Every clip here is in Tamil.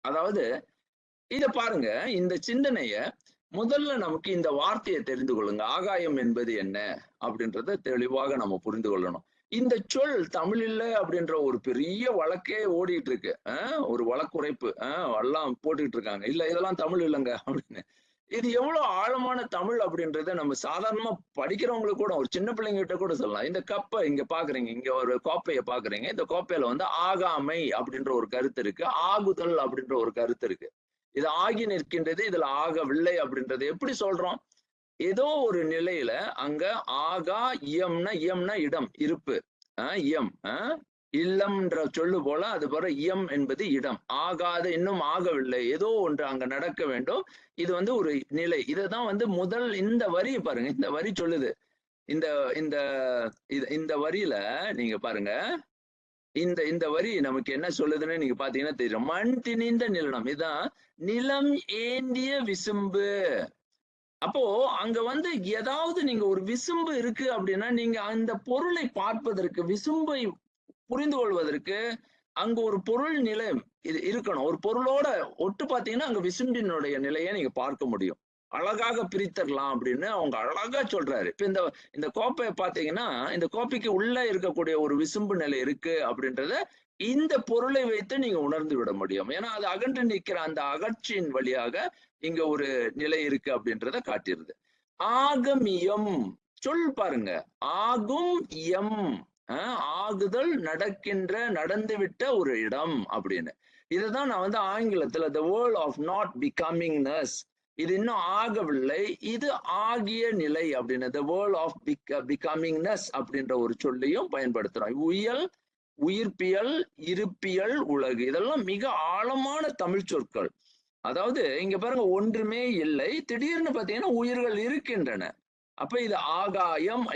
அதாவது இத பாருங்க, இந்த சிந்தனைய முதல்ல நமக்கு இந்த வார்த்தைய தெரிந்து கொள்ளுங்க. ஆகாயம் என்பது என்ன? அப்படின்றத தெளிவாக நம்ம புரிந்து கொள்ளணும். இந்த சொல் தமிழில அப்படின்ற ஒரு பெரிய வழக்கே ஓடிட்டு இருக்கு. ஒரு வழக்குரைப்பு. எல்லாம் போட்டுட்டு இருக்காங்க. இல்ல இதெல்லாம் தமிழ் இல்லங்க அப்படின்னு. இது எவ்வளவு ஆழமான தமிழ் அப்படின்றத நம்ம சாதாரணமா படிக்கிறவங்களுக்கு கூட ஒரு சின்ன பிள்ளைங்ககிட்ட கூட சொல்லலாம். இந்த கப்ப இங்க பாக்குறீங்க. இங்க ஒரு கோப்பைய பாக்குறீங்க. இந்த கோப்பையில வந்து ஆகாமை அப்படின்ற ஒரு கருத்து இருக்கு. ஆகுதல் அப்படின்ற ஒரு கருத்து இருக்கு. இது ஆகி நிற்கின்றது. இதுல ஆகவில்லை அப்படின்றது எப்படி சொல்றோம்? ஏதோ ஒரு நிலையில அங்க ஆகா இயம்னா இயம்னா இடம் இருப்பு. இயம் இல்லம்ன்ற சொல்லு போல அது போல இயம் என்பது இடம். ஆகாத இன்னும் ஆகவில்லை. ஏதோ ஒன்று அங்க நடக்க வேண்டும். இது வந்து ஒரு நிலை. இததான் வந்து முதல் இந்த வரி பாருங்க. இந்த வரி சொல்லுது. இந்த இந்த இந்த வரியில நீங்க பாருங்க. இந்த இந்த வரி நமக்கு என்ன சொல்லுதுன்னு நீங்க பாத்தீங்கன்னா தெரியும். மண் திணிந்த நிலம். இதான் நிலம் ஏந்திய விசும்பு. அப்போ அங்க வந்து ஏதாவது நீங்க ஒரு விசும்பு இருக்கு அப்படின்னா, நீங்க அந்த பொருளை பார்ப்பதற்கு, விசும்பை புரிந்து கொள்வதற்கு, அங்க ஒரு பொருள் நிலை இது இருக்கணும். ஒரு பொருளோட ஒட்டு பார்த்தீங்கன்னா, அங்க விசும்பினுடைய நிலைய நீங்க பார்க்க முடியும். அழகாக பிரித்தரலாம் அப்படின்னு அவங்க அழகா சொல்றாரு. இப்ப இந்த இந்த கோப்பைய பார்த்தீங்கன்னா, இந்த கோப்பைக்கு உள்ள இருக்கக்கூடிய ஒரு விசும்பு நிலை இருக்கு அப்படின்றத, இந்த பொருளை வைத்து நீங்க உணர்ந்து விட முடியும். ஏன்னா, அது அகன்று நிற்கிற அந்த அகற்சியின் வழியாக இங்க ஒரு நிலை இருக்கு அப்படின்றத காட்டிருது. ஆகமியம் சொல் பாருங்க. ஆகும் இயம் ஆகுதல் நடக்கின்ற நடந்துவிட்ட ஒரு இடம் அப்படின்னு. இதுதான் நான் வந்து ஆங்கிலத்துல the world of not becomingness இது இன்னும் ஆகவில்லை இது ஆகிய நிலை அப்படின்னு the world of becomingness அப்படின்ற ஒரு சொல்லையும் பயன்படுத்துறோம். உயியல் உயிர்ப்பியல் இருப்பியல் உலகு இதெல்லாம் மிக ஆழமான தமிழ் சொற்கள். அதாவது இங்க பாருங்க ஒன்றுமே இல்லை திடீர்னு பாத்தீங்கன்னா உயிர்கள் இருக்கின்றன. அப்ப இது ஆகாயம்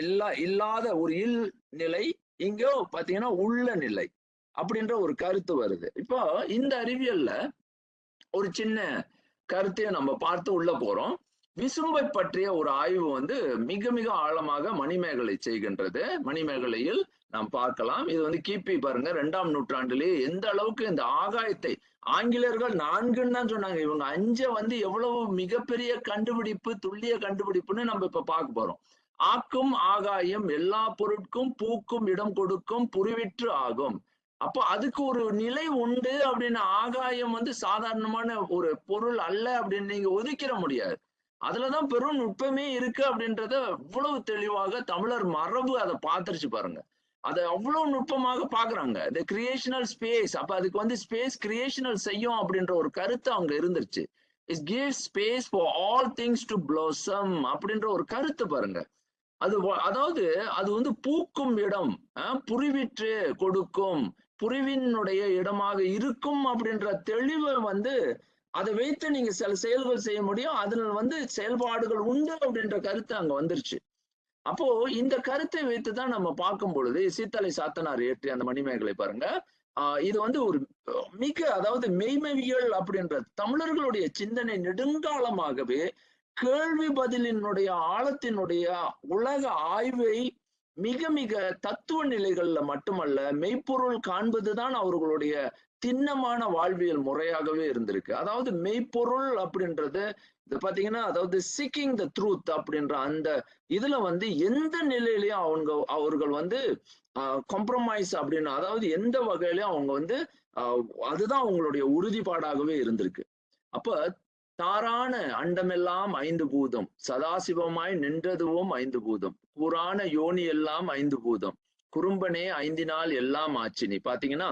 இல்லாத ஒரு நிலை இங்க பாத்தீங்கன்னா உள்ள நிலை அப்படின்ற ஒரு கருத்து வருது. இப்போ இந்த அறிவியல்ல ஒரு சின்ன கருத்தையும் நம்ம பார்த்து உள்ள போறோம். விசும்பை பற்றிய ஒரு ஆய்வு வந்து மிக மிக ஆழமாக மணிமேகலை செய்கின்றது. மணிமேகலையில் நாம் பார்க்கலாம். இது வந்து கிபி பாருங்க 2ஆம் நூற்றாண்டிலேயே எந்த அளவுக்கு இந்த ஆகாயத்தை ஆங்கிலேயர்கள் 4ன்னு தான் சொன்னாங்க. இவங்க 5 வந்து எவ்வளவு மிகப்பெரிய கண்டுபிடிப்பு, துல்லிய கண்டுபிடிப்புன்னு நம்ம இப்ப பார்க்க போறோம். ஆக்கும் ஆகாயம் எல்லா பொருட்கும் பூக்கும் இடம் கொடுக்கும் புரிவிற்று ஆகும். அப்போ அதுக்கு ஒரு நிலை உண்டு அப்படின்னு ஆகாயம் வந்து சாதாரணமான ஒரு பொருள் அல்ல அப்படின்னு நீங்க ஒதுக்கிற முடியாது. அதுலதான் பெரும் நுட்பமே இருக்கு அப்படின்றத இவ்வளவு தெளிவாக தமிழர் மரபு அதை பார்த்துருச்சு பாருங்க. அதை அவ்வளவு நுட்பமாக பாக்குறாங்க. இந்த கிரியேஷனல் ஸ்பேஸ் அப்ப அதுக்கு வந்து ஸ்பேஸ் கிரியேஷனல் செய்யும் அப்படின்ற ஒரு கருத்து அங்க இருந்துருச்சு. It gives space for all things to blossom அப்படின்ற ஒரு கருத்து பாருங்க. அது அதாவது அது வந்து பூக்கும் இடம் புரிவிற்று கொடுக்கும் புரிவினுடைய இடமாக இருக்கும் அப்படின்ற தெளிவை வந்து அதை வைத்து நீங்க சில செயல்கள் செய்ய முடியும் அதுல வந்து செயல்பாடுகள் உண்டு அப்படின்ற கருத்து அங்க வந்துருச்சு. அப்போ இந்த கருத்தை வைத்துதான் நம்ம பார்க்கும் பொழுது சீத்தலை சாத்தனார் ஏற்றி அந்த மணிமேகலை பாருங்க. இது வந்து ஒரு மிக அதாவது மெய்மைவியல் அப்படின்ற தமிழர்களுடைய சிந்தனை நெடுங்காலமாகவே கேள்வி பதிலினுடைய ஆழத்தினுடைய உலக ஆய்வை மிக மிக தத்துவ நிலைகள்ல மட்டுமல்ல மெய்ப்பொருள் காண்பதுதான் அவர்களுடைய திண்ணமான வாழ்வியல் முறையாகவே இருந்திருக்கு. அதாவது மெய்ப்பொருள் அப்படின்றது இது பாத்தீங்கன்னா அதாவது சீக்கிங் த ட்ரூத் அப்படின்ற அந்த இதுல வந்து எந்த நிலையிலயும் அவர்கள் வந்து காம்ப்ரமைஸ் அப்படின்னு அதாவது எந்த வகையிலயும் அவங்க வந்து அதுதான் அவங்களுடைய உறுதிப்பாடாகவே இருந்திருக்கு. அப்ப தாரான அண்டமெல்லாம் 5 பூதம் சதாசிவமாய் நின்றதுவும் 5 பூதம் புராண யோனி எல்லாம் 5 பூதம் குறும்பனே 5 எல்லாம் ஆச்சினி பாத்தீங்கன்னா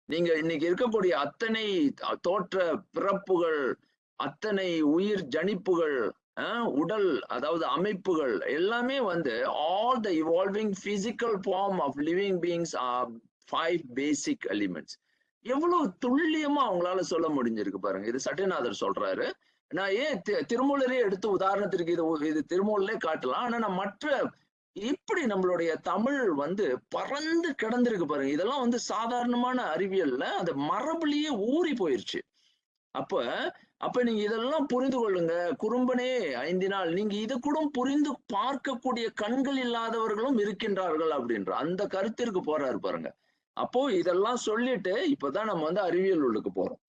நீங்க இன்னைக்கு இருக்கக்கூடிய அத்தனை தோற்ற பிறப்புகள் அத்தனை உயிர் ஜனிப்புகள் உடல் அதாவது அமைப்புகள் எல்லாமே வந்து all the evolving physical form of living beings are 5 basic elements. எவ்வளவு துல்லியமா அவங்களால சொல்ல முடிஞ்சிருக்கு பாருங்க. இது சத்யநாதர் சொல்றாரு. நான் ஏன் திருமூலரே எடுத்து உதாரணத்திற்கு இது திருமூலரே காட்டலாம். ஆனா நான் மற்ற இப்படி நம்மளுடைய தமிழ் வந்து பறந்து கிடந்திருக்கு பாருங்க. இதெல்லாம் வந்து சாதாரணமான அறிவியல்ல அந்த மரபுலயே ஊறி போயிருச்சு. அப்ப அப்ப நீங்க இதெல்லாம் புரிந்து கொள்ளுங்க. குறும்பனே 5 நாள் நீங்க இது கூட புரிந்து பார்க்கக்கூடிய கண்கள் இல்லாதவர்களும் இருக்கின்றார்கள் அப்படின்ற அந்த கருத்திற்கு போறாரு பாருங்க. அப்போ இதெல்லாம் சொல்லிட்டு இப்பதான் நம்ம அறிவியல் உள்ளுக்கு போறோம்.